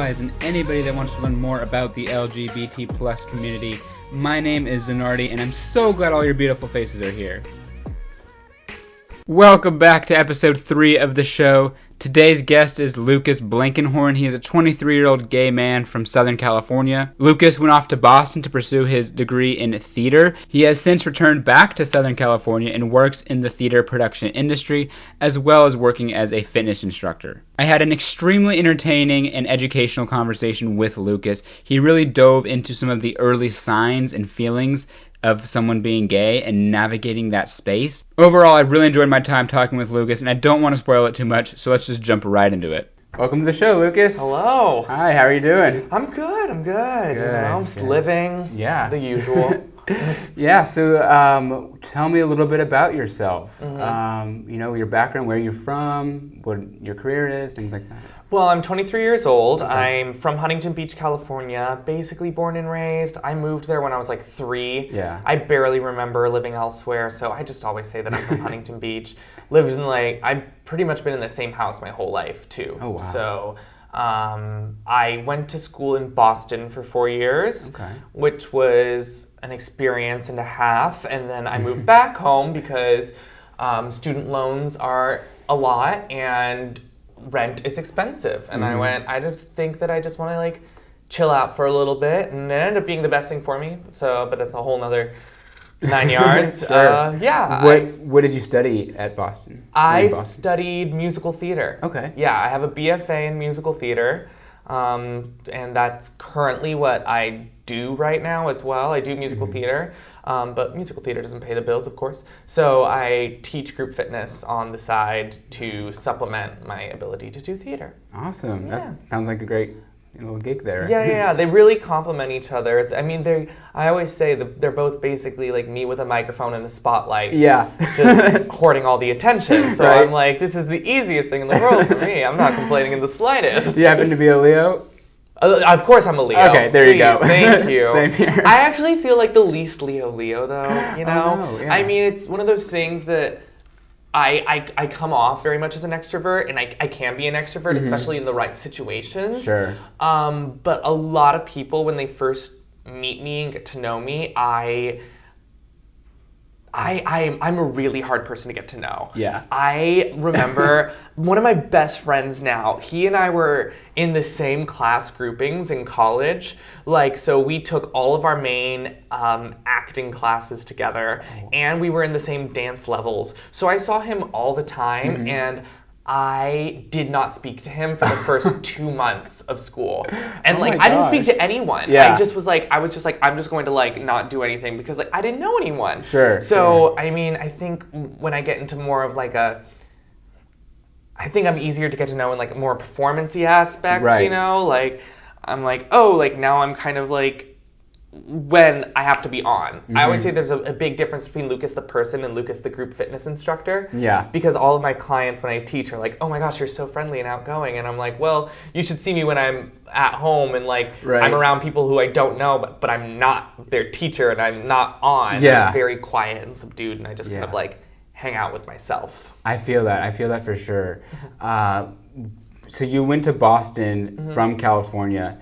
allies, and anybody that wants to learn more about the LGBT plus community. My name is Zanardi, and I'm so glad all your beautiful faces are here. Welcome back to episode 3 of the show. Today's guest is Lucas Blankenhorn. He is a 23-year-old gay man from Southern California. Lucas went off to Boston to pursue his degree in theater. He has since returned back to Southern California and works in the theater production industry, as well as working as a fitness instructor. I had an extremely entertaining and educational conversation with Lucas. He really dove into some of the early signs and feelings of someone being gay and navigating that space. Overall, I really enjoyed my time talking with Lucas, and I don't want to spoil it too much, so let's just jump right into it. Welcome to the show, Lucas. Hello. Hi, how are you doing? I'm good. You know, I'm just living the usual. Yeah, so tell me a little bit about yourself. Mm-hmm. Your background, where you're from, what your career is, things like that. Well, I'm 23 years old. Okay. I'm from Huntington Beach, California, basically born and raised. I moved there when I was like 3. Yeah. I barely remember living elsewhere, so I just always say that I'm from Huntington Beach. Lived in I've pretty much been in the same house my whole life too. Oh, wow. So I went to school in Boston for 4 years, which was an experience and a half, and then I moved back home because student loans are a lot and rent is expensive, and I just think that I just want to chill out for a little bit, and it ended up being the best thing for me. So, but that's a whole nother 9 yards. Sure. What did you study at Boston? I studied musical theater. Okay. Yeah, I have a BFA in musical theater, and that's currently what I do right now as well. I do musical theater. But musical theater doesn't pay the bills, of course. So I teach group fitness on the side to supplement my ability to do theater. Awesome. Yeah. That sounds like a great little gig there. Yeah. They really complement each other. I mean, I always say that they're both basically like me with a microphone and a spotlight. Yeah. Just hoarding all the attention. So right. I'm like, this is the easiest thing in the world for me. I'm not complaining in the slightest. Do you happen to be a Leo? Of course I'm a Leo. Okay, there you go. Thank you. Same here. I actually feel like the least Leo though, you know? Oh, no, yeah. I mean, it's one of those things that I come off very much as an extrovert, and I can be an extrovert, especially in the right situations. Sure. But a lot of people, when they first meet me and get to know me, I'm a really hard person to get to know. Yeah. I remember one of my best friends now, he and I were in the same class groupings in college. So we took all of our main acting classes together, and we were in the same dance levels. So I saw him all the time, and I did not speak to him for the first 2 months of school. And I didn't speak to anyone. Yeah. I was just like, I'm just going to not do anything because I didn't know anyone. Sure. So, I mean, I think when I get into more of I think I'm easier to get to know in a more performance-y aspect, right. you know? I'm now I'm kind of when I have to be on. I always say there's a big difference between Lucas the person and Lucas the group fitness instructor. Yeah. Because all of my clients when I teach are like, oh my gosh, you're so friendly and outgoing. And I'm like, well, you should see me when I'm at home and right. I'm around people who I don't know, but I'm not their teacher and I'm not on. Yeah. I'm very quiet and subdued, and I just kind of hang out with myself. I feel that for sure. So you went to Boston from California.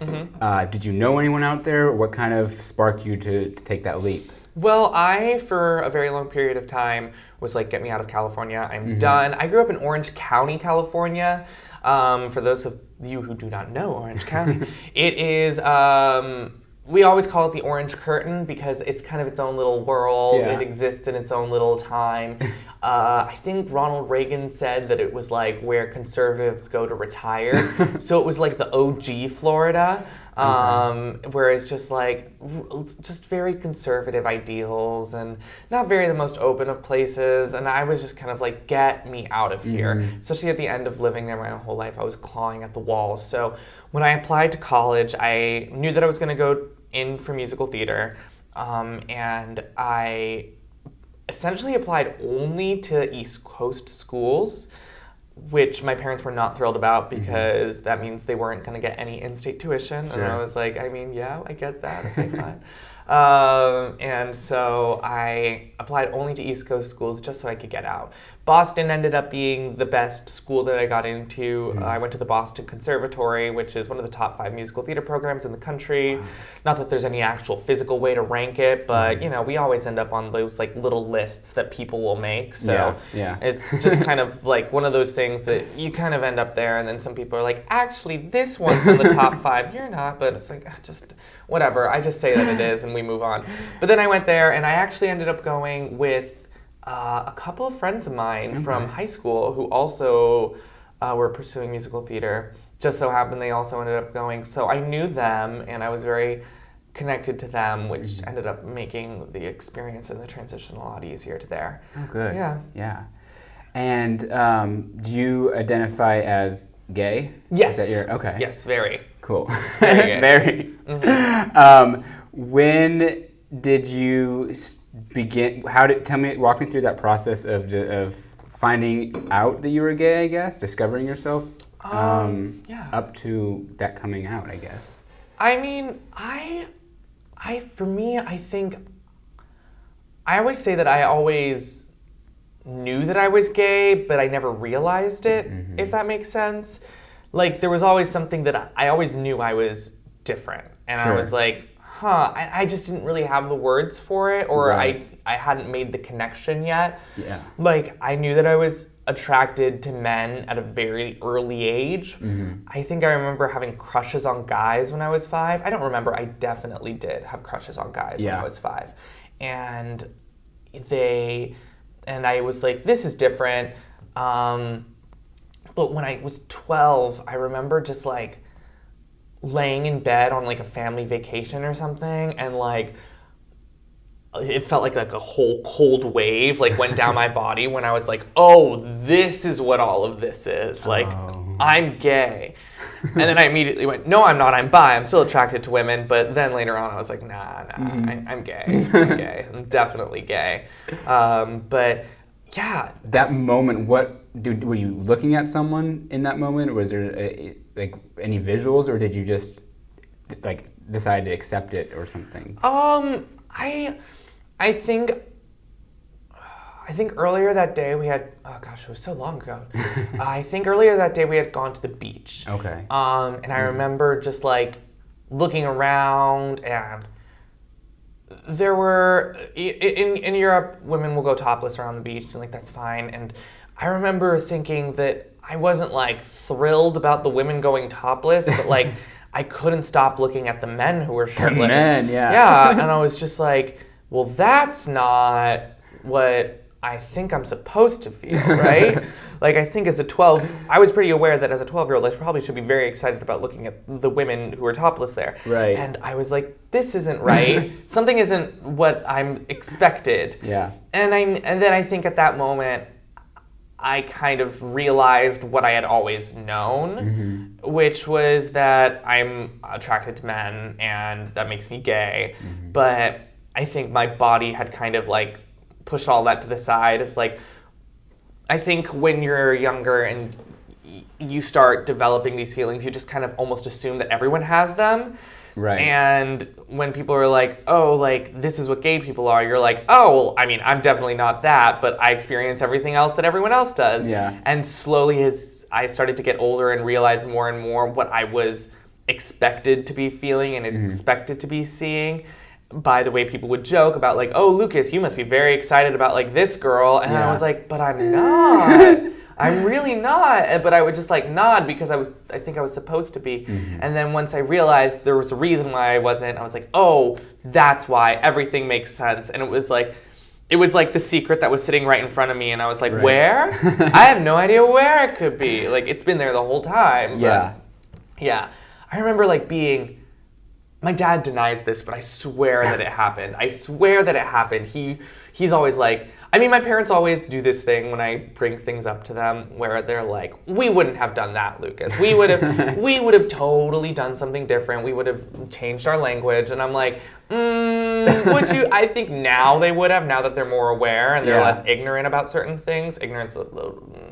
Did you know anyone out there? What kind of sparked you to take that leap? Well, I, for a very long period of time, was get me out of California. I'm done. I grew up in Orange County, California. For those of you who do not know Orange County, it is, we always call it the Orange Curtain because it's kind of its own little world. Yeah. It exists in its own little time. I think Ronald Reagan said that it was where conservatives go to retire. So it was the OG Florida, where it's just very conservative ideals and not very the most open of places. And I was just kind of get me out of here. Especially at the end of living there my whole life, I was clawing at the walls. So when I applied to college, I knew that I was going to go in for musical theater, and I essentially applied only to East Coast schools, which my parents were not thrilled about because that means they weren't going to get any in-state tuition. Sure. And I was like, I mean, yeah, I get that. Okay, fine. And so I applied only to East Coast schools just so I could get out. Boston ended up being the best school that I got into. I went to the Boston Conservatory, which is one of the top 5 musical theater programs in the country. Not that there's any actual physical way to rank it, but you know, we always end up on those like little lists that people will make. So it's just kind of like one of those things that you kind of end up there, and then some people are like, actually, this one's in the top 5. You're not, but it's like, just whatever. I just say that it is, and we move on. But then I went there, and I actually ended up going with a couple of friends of mine from high school who also were pursuing musical theater. Just so happened they also ended up going. So I knew them, and I was very connected to them, which ended up making the experience and the transition a lot easier to there. Oh, good. Yeah. Yeah. And do you identify as gay? Yes. Is that okay. Yes, very. Cool. Very gay. Very. When did you begin? Walk me through that process of finding out that you were gay, I guess, discovering yourself, up to that coming out, I guess. I mean, for me, I think I always say that I always knew that I was gay, but I never realized it, if that makes sense. Like, there was always something that I always knew I was different, and I was like, I just didn't really have the words for it, or I hadn't made the connection yet. Yeah. Like, I knew that I was attracted to men at a very early age. I think I remember having crushes on guys when I was 5. I don't remember. I definitely did have crushes on guys when I was 5. And I was like, this is different. But when I was 12, I remember just like laying in bed on like a family vacation or something, and like it felt like a whole cold wave like went down my body when I was like, oh, this is what all of this is. Like, I'm gay. And then I immediately went, no, I'm not. I'm bi. I'm still attracted to women. But then later on, I was like, nah, I'm gay. I'm gay. I'm definitely gay. But yeah. That moment, were you looking at someone in that moment? Or was there like any visuals, or did you just like decide to accept it or something? I think earlier that day we had, oh gosh, it was so long ago. I think earlier that day we had gone to the beach. Okay. And I remember just like looking around, and there were, in Europe, women will go topless around the beach, and like that's fine. And I remember thinking that I wasn't like thrilled about the women going topless, but like I couldn't stop looking at the men who were shirtless. The men, yeah. Yeah, and I was just like, well, that's not what I think I'm supposed to feel, right? Like, I think I was pretty aware that as a 12-year-old, I probably should be very excited about looking at the women who were topless there. Right. And I was like, this isn't right. Something isn't what I'm expected. Yeah. And then I think at that moment, I kind of realized what I had always known, which was that I'm attracted to men, and that makes me gay. But I think my body had kind of like pushed all that to the side. It's like, I think when you're younger and you start developing these feelings, you just kind of almost assume that everyone has them. Right. And when people are like, oh, like, this is what gay people are, you're like, oh, well, I mean, I'm definitely not that, but I experience everything else that everyone else does. Yeah. And slowly as I started to get older and realize more and more what I was expected to be feeling and is expected to be seeing, by the way people would joke about like, oh, Lucas, you must be very excited about like this girl. And I was like, but I'm not. I'm really not. But I would just like nod because I think I was supposed to be. And then once I realized there was a reason why I wasn't, I was like, oh, that's why. Everything makes sense. And it was like the secret that was sitting right in front of me, and I was like, where? I have no idea where it could be. Like, it's been there the whole time. Yeah. But, yeah. I remember like being, my dad denies this, but I swear that it happened. I swear that it happened. He's always like, I mean, my parents always do this thing when I bring things up to them where they're like, we wouldn't have done that, Lucas. We would have totally done something different. We would have changed our language. And I'm like, would you? I think now they would have, now that they're more aware and they're less ignorant about certain things. Ignorance,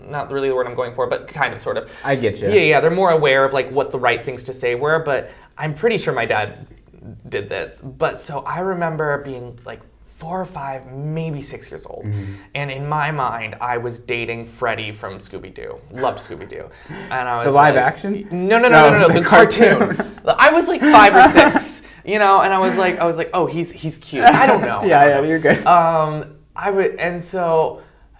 not really the word I'm going for, but kind of, sort of. I get you. Yeah, they're more aware of like what the right things to say were, but I'm pretty sure my dad did this. But so I remember being like 4 or 5, maybe 6 years old. And in my mind, I was dating Freddy from Scooby-Doo. Loved Scooby-Doo. And I was The live like, action? No, The the cartoon. I was like 5 or 6, you know, and I was like, oh, he's cute. I don't know. Yeah, you're good.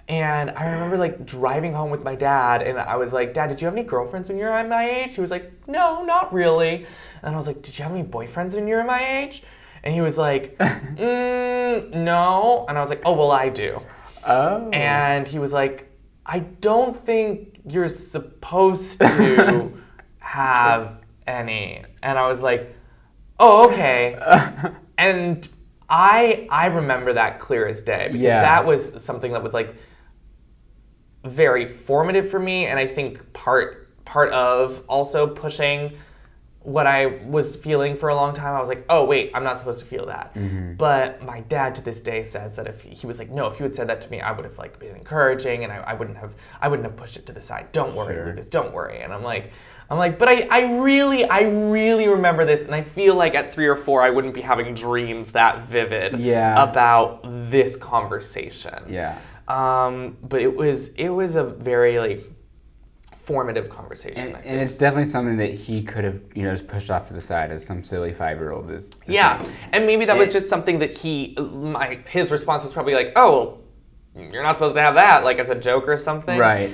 And I remember like driving home with my dad, and I was like, Dad, did you have any girlfriends when you were my age? He was like, no, not really. And I was like, did you have any boyfriends when you were my age? And he was like, no. And I was like, oh, well, I do. Oh. And he was like, I don't think you're supposed to have any. And I was like, oh, okay. And I remember that clear as day, because that was something that was like very formative for me, and I think part of also pushing what I was feeling for a long time. I was like, oh wait, I'm not supposed to feel that. But my dad to this day says that if he was like, no, if you had said that to me, I would have like been encouraging, and I wouldn't have pushed it to the side. Don't worry, Lucas, don't worry. And I'm like, but I really remember this, and I feel like at 3 or 4 I wouldn't be having dreams that vivid about this conversation. Yeah. But it was a very like formative conversation. And it's definitely something that he could have, just pushed off to the side as some silly 5-year-old is. Yeah, and maybe that was just something that his response was probably like, oh, you're not supposed to have that, like as a joke or something. Right.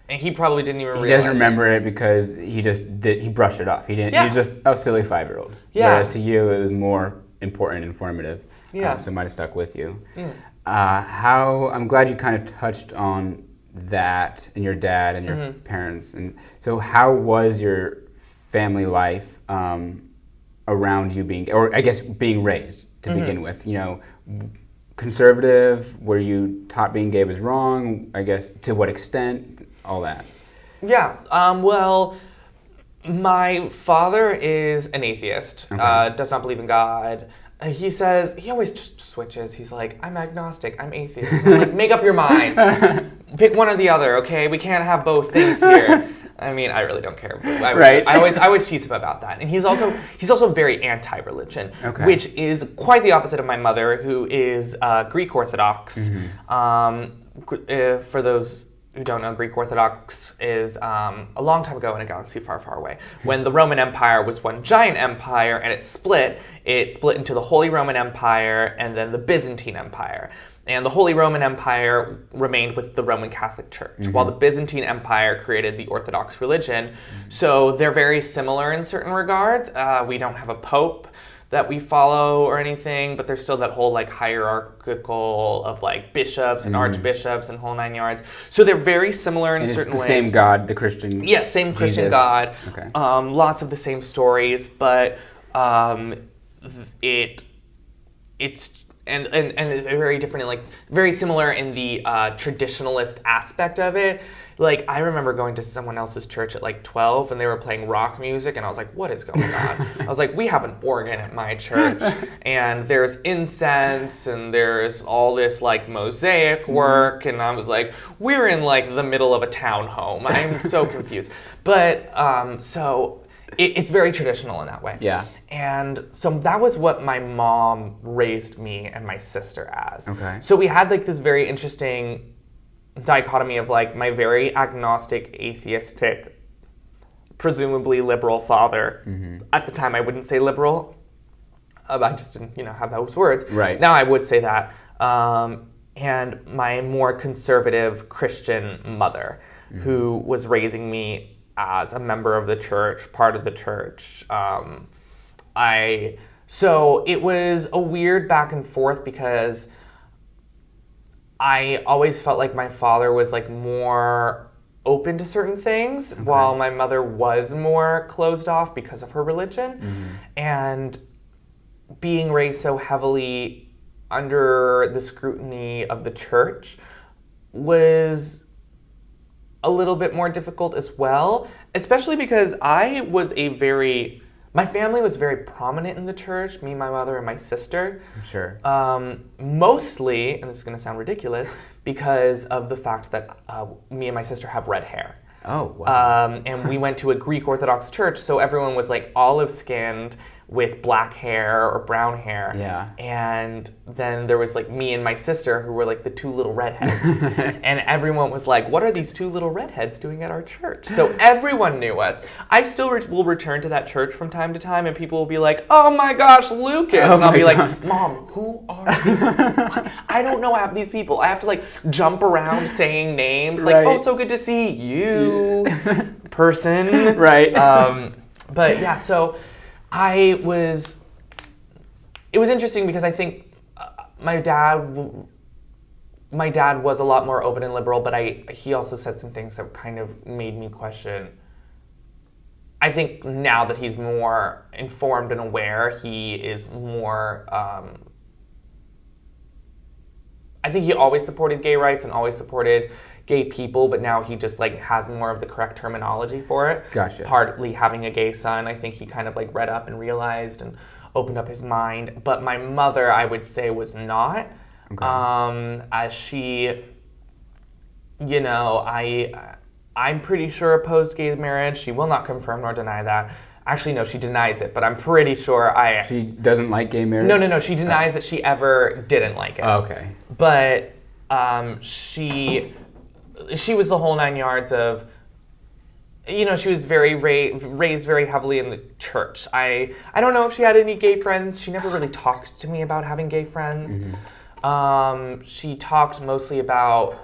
And he probably didn't even realize. He doesn't remember it because he brushed it off. He didn't. He was just a silly 5-year-old. Yeah. Whereas to you, it was more important and informative. Yeah. So it might have stuck with you. Yeah. I'm glad you kind of touched on that and your dad and your parents. And so how was your family life around you being raised to begin with? Conservative? Were you taught being gay was wrong? I guess to what extent? All that. Yeah. Well, my father is an atheist. Does not believe in God. He says, he always just switches. He's like, I'm agnostic, I'm atheist. I'm like, make up your mind. Pick one or the other, okay? We can't have both things here. I mean, I really don't care. I always tease him about that. And he's also very anti-religion, which is quite the opposite of my mother, who is Greek Orthodox. For those who don't know, Greek Orthodox is a long time ago in a galaxy far, far away, when the Roman Empire was one giant empire, and it split into the Holy Roman Empire and then the Byzantine Empire. And the Holy Roman Empire remained with the Roman Catholic Church, while the Byzantine Empire created the Orthodox religion. So they're very similar in certain regards. We don't have a pope that we follow or anything, but there's still that whole like hierarchical of like bishops and archbishops and whole 9 yards. So they're very similar in certain ways. It's the same God, the Christian. Yeah, same Christian God. Okay. Lots of the same stories, but it's very different and like very similar in the traditionalist aspect of it. Like, I remember going to someone else's church at like 12 and they were playing rock music and I was like, what is going on? I was like, we have an organ at my church and there's incense and there's all this like mosaic work, and I was like, we're in like the middle of a townhome. I'm so confused. But so it's very traditional in that way. Yeah. And so that was what my mom raised me and my sister as. Okay. So we had like this very interesting dichotomy of like my very agnostic, atheistic, presumably liberal father. At the time I wouldn't say liberal. I just didn't, have those words. Right. Now I would say that. And my more conservative Christian mother, who was raising me as a member of the church, part of the church. So it was a weird back and forth because I always felt like my father was like more open to certain things, while my mother was more closed off because of her religion. And being raised so heavily under the scrutiny of the church was a little bit more difficult as well, especially because my family was very prominent in the church, me, my mother, and my sister. Sure. Mostly, and this is going to sound ridiculous, because of the fact that me and my sister have red hair. Oh, wow. And we went to a Greek Orthodox church, so everyone was like olive-skinned, with black hair or brown hair. Yeah. And then there was like me and my sister who were like the two little redheads. And everyone was like, what are these two little redheads doing at our church? So everyone knew us. I still will return to that church from time to time, and people will be like, oh my gosh, Lucas. And I'll be like, Mom, who are these? I don't know half these people. I have to like jump around saying names. Like, oh, so good to see you, person. Right. But yeah, so it was interesting because I think my dad was a lot more open and liberal, but he also said some things that kind of made me question. I think now that he's more informed and aware, he is more, I think he always supported gay rights and always supported gay people, but now he just like has more of the correct terminology for it. Gotcha. Partly having a gay son, I think he kind of like read up and realized and opened up his mind. But my mother, I would say, was not. Okay. As she, you know, I'm pretty sure opposed gay marriage. She will not confirm nor deny that. Actually, no, she denies it, but I'm pretty sure She doesn't like gay marriage? No, she denies that she ever didn't like it. Oh, okay. But she was the whole 9 yards of, you know, she was very raised very heavily in the church. I don't know if she had any gay friends. She never really talked to me about having gay friends. Mm-hmm. She talked mostly about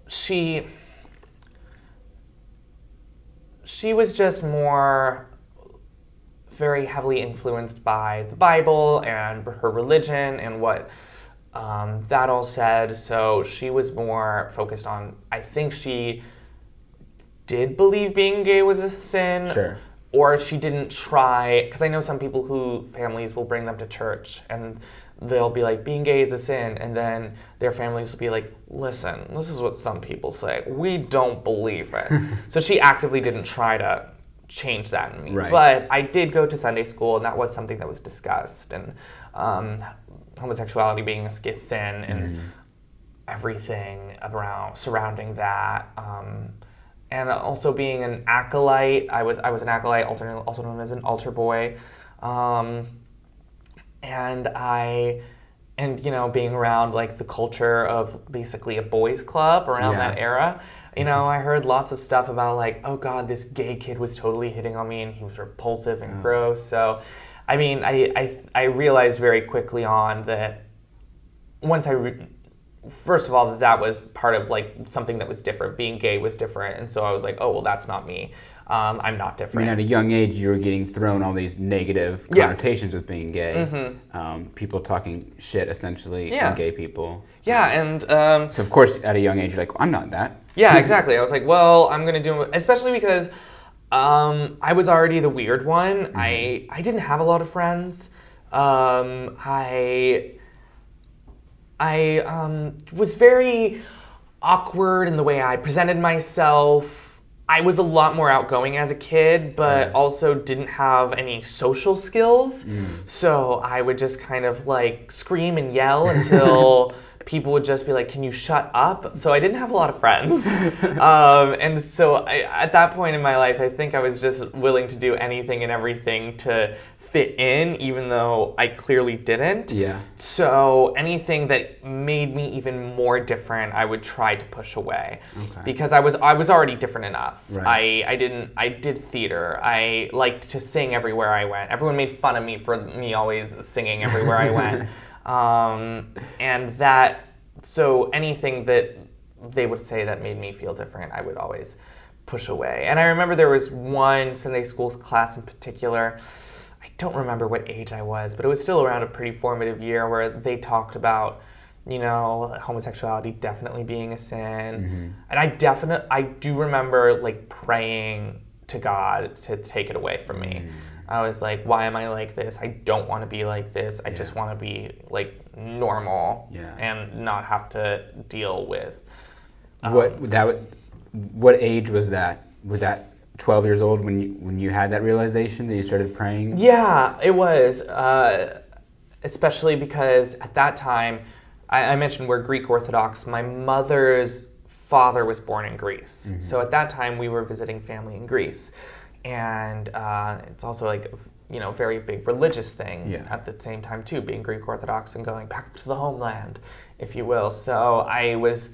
she was just more very heavily influenced by the Bible and her religion and what that all said. So she was more focused on, I think she did believe being gay was a sin. Sure. Or she didn't try, because I know some people who families will bring them to church and they'll be like, being gay is a sin, and then their families will be like, listen, this is what some people say. We don't believe it. So she actively didn't try to change that in me. Right. But I did go to Sunday school, and that was something that was discussed, and homosexuality being a sin and everything surrounding that. And also being an acolyte. I was an acolyte, also known as an altar boy. And you know, being around like the culture of basically a boys club around that era, you know, I heard lots of stuff about like, oh God, this gay kid was totally hitting on me and he was repulsive and gross. So, I mean, I realized very quickly on that once first of all, that was part of like something that was different. Being gay was different, and so I was like, oh well, that's not me. I'm not different. I mean, at a young age, you were getting thrown all these negative connotations with being gay. Mm-hmm. People talking shit, essentially, on gay people. Yeah, and... so, of course, at a young age, you're like, well, I'm not that. Yeah, exactly. I was like, well, I'm going to do... Especially because I was already the weird one. Mm-hmm. I didn't have a lot of friends. I was very awkward in the way I presented myself. I was a lot more outgoing as a kid, but also didn't have any social skills. So I would just kind of like scream and yell until people would just be like, can you shut up? So I didn't have a lot of friends. And so at that point in my life, I think I was just willing to do anything and everything to fit in, even though I clearly didn't. Yeah. So anything that made me even more different, I would try to push away. Okay. Because I was already different enough. Right. I did theater. I liked to sing everywhere I went. Everyone made fun of me for me always singing everywhere I went. And that, so anything that they would say that made me feel different, I would always push away. And I remember there was one Sunday school class in particular. I don't remember what age I was, but it was still around a pretty formative year where they talked about, you know, homosexuality definitely being a sin. Mm-hmm. And I do remember like praying to God to take it away from me. I was like, why am I like this? I don't want to be like this. I just want to be like normal and not have to deal with. What age was that? Was that 12 years old when you had that realization that you started praying? Yeah, it was. Especially because at that time, I mentioned we're Greek Orthodox. My mother's father was born in Greece. Mm-hmm. So at that time, we were visiting family in Greece. and it's also like, you know, very big religious thing Yeah. at the same time too, being Greek Orthodox and going back to the homeland, if you will. So I was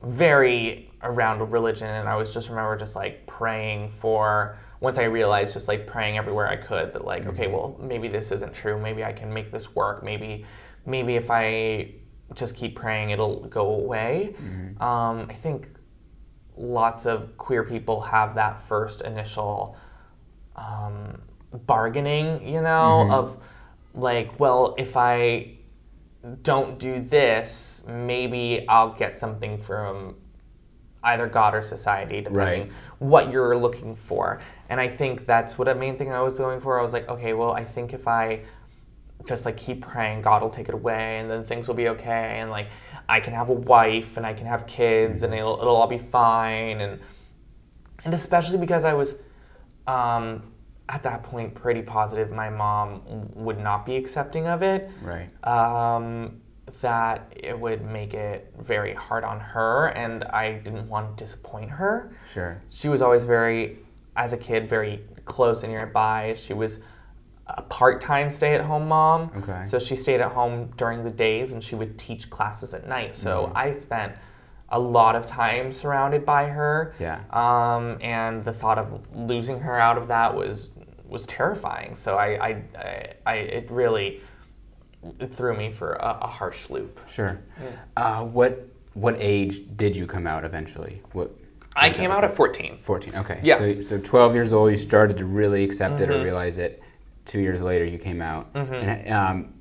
very around religion, and I was just remember just like praying for, once I realized, just like praying everywhere I could that like, okay, well, maybe this isn't true, maybe I can make this work, maybe if I just keep praying it'll go away. I think lots of queer people have that first initial bargaining, you know, of like, well, if I don't do this, maybe I'll get something from either God or society, depending what you're looking for. And I think that's what a main thing I was going for. I was like, okay, well, I think if I just like keep praying, God will take it away, and then things will be okay, and like I can have a wife and I can have kids, and it'll all be fine. And especially because I was at that point pretty positive my mom would not be accepting of it. Right. That it would make it very hard on her, and I didn't want to disappoint her. Sure. She was always very, as a kid, very close and nearby. She was a part-time stay-at-home mom. Okay. So she stayed at home during the days, and she would teach classes at night. So I spent a lot of time surrounded by her. Yeah. And the thought of losing her out of that was terrifying. So it really threw me for a harsh loop. Sure. Yeah. What age did you come out eventually? I came out at 14. 14. Okay. Yeah. So 12 years old, you started to really accept it or realize it. 2 years later, you came out. And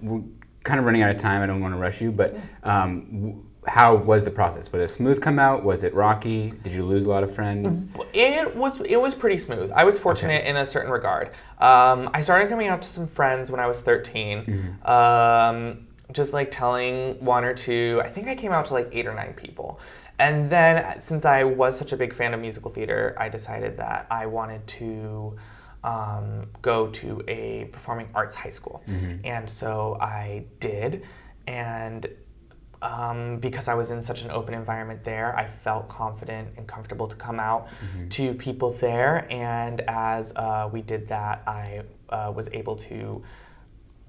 we're kind of running out of time. I don't want to rush you, but how was the process? Was it smooth come out? Was it rocky? Did you lose a lot of friends? It was pretty smooth. I was fortunate in a certain regard. I started coming out to some friends when I was 13. Just like telling one or two. I think I came out to like 8 or 9 people. And then since I was such a big fan of musical theater, I decided that I wanted to go to a performing arts high school. And so I did. And because I was in such an open environment there, I felt confident and comfortable to come out to people there. And as we did that, I was able to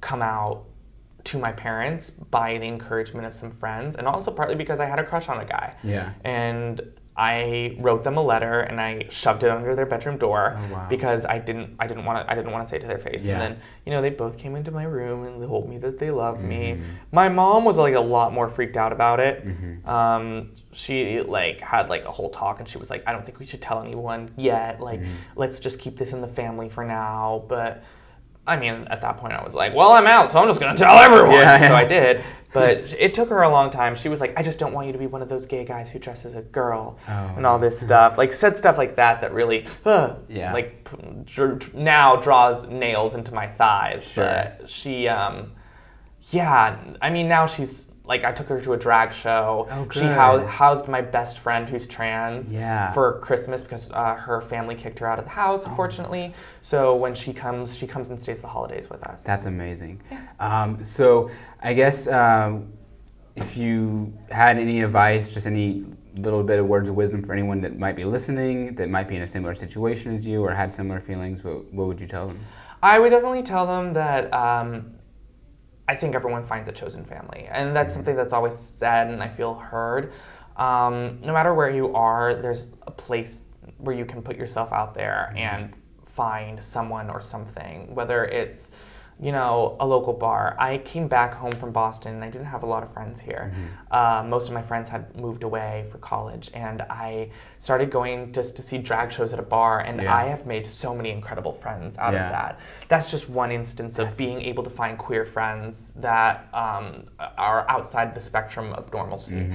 come out to my parents by the encouragement of some friends, and also partly because I had a crush on a guy. Yeah. And I wrote them a letter and I shoved it under their bedroom door because I didn't want to say it to their face. Yeah. And then, they both came into my room and they told me that they loved me. My mom was like a lot more freaked out about it. She like had like a whole talk, and she was like, I don't think we should tell anyone yet. Like, let's just keep this in the family for now. But I mean, at that point I was like, well, I'm out, so I'm just going to tell everyone. So I did. But it took her a long time. She was like, I just don't want you to be one of those gay guys who dresses as a girl and all this stuff. Like, said stuff like that really, like, now draws nails into my thighs. Sure. But she, I mean, now she's, like, I took her to a drag show. Oh, good. She housed my best friend who's trans for Christmas because her family kicked her out of the house, unfortunately. So when she comes and stays the holidays with us. That's amazing. Yeah. So I guess if you had any advice, just any little bit of words of wisdom for anyone that might be listening, that might be in a similar situation as you or had similar feelings, what would you tell them? I would definitely tell them that I think everyone finds a chosen family, and that's something that's always said, and I feel heard. No matter where you are, there's a place where you can put yourself out there and find someone or something, whether it's, a local bar. I came back home from Boston, and I didn't have a lot of friends here. Most of my friends had moved away for college, and I started going just to see drag shows at a bar, and I have made so many incredible friends out of that. That's just one instance of being able to find queer friends that are outside the spectrum of normalcy,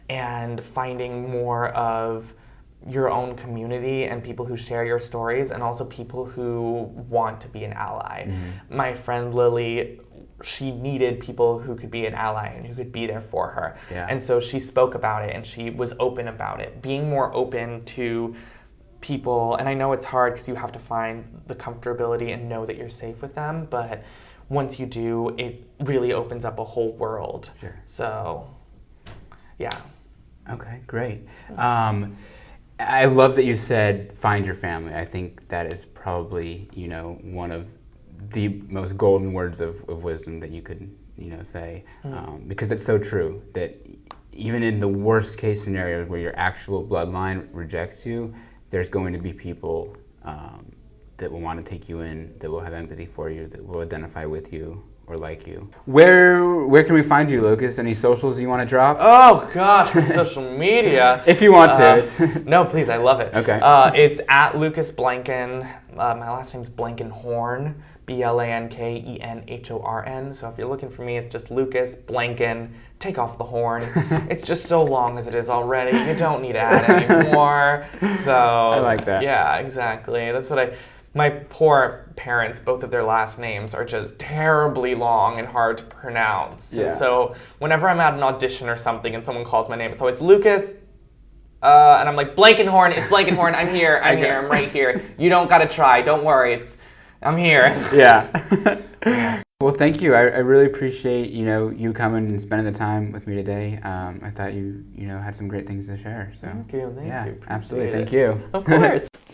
and finding more of your own community and people who share your stories, and also people who want to be an ally. My friend Lily, she needed people who could be an ally and who could be there for her. And so she spoke about it, and she was open about it. Being more open to people, and I know it's hard because you have to find the comfortability and know that you're safe with them, but once you do, it really opens up a whole world. So, yeah. Okay, great. I love that you said find your family. I think that is probably, one of the most golden words of wisdom that you could, say, because it's so true that even in the worst case scenarios where your actual bloodline rejects you, there's going to be people that will want to take you in, that will have empathy for you, that will identify with you or like you. Where can we find you, Lucas? Any socials you want to drop? Oh gosh, my social media. If you want to. No, please, I love it. Okay. It's at Lucas Blanken. My last name's Blankenhorn. Blankenhorn. So if you're looking for me, it's just Lucas Blanken. Take off the horn. It's just so long as it is already. You don't need to add anymore. So I like that. Yeah, exactly. That's what my poor parents, both of their last names are just terribly long and hard to pronounce. Yeah. And so whenever I'm at an audition or something and someone calls my name, it's always Lucas, and I'm like, Blankenhorn, it's Blankenhorn, I'm here, I'm right here. You don't gotta try, don't worry, I'm here. Yeah. Well, thank you. I really appreciate, you coming and spending the time with me today. I thought you had some great things to share. So Thank you. Yeah, Appreciate absolutely. it. Thank you. Of course.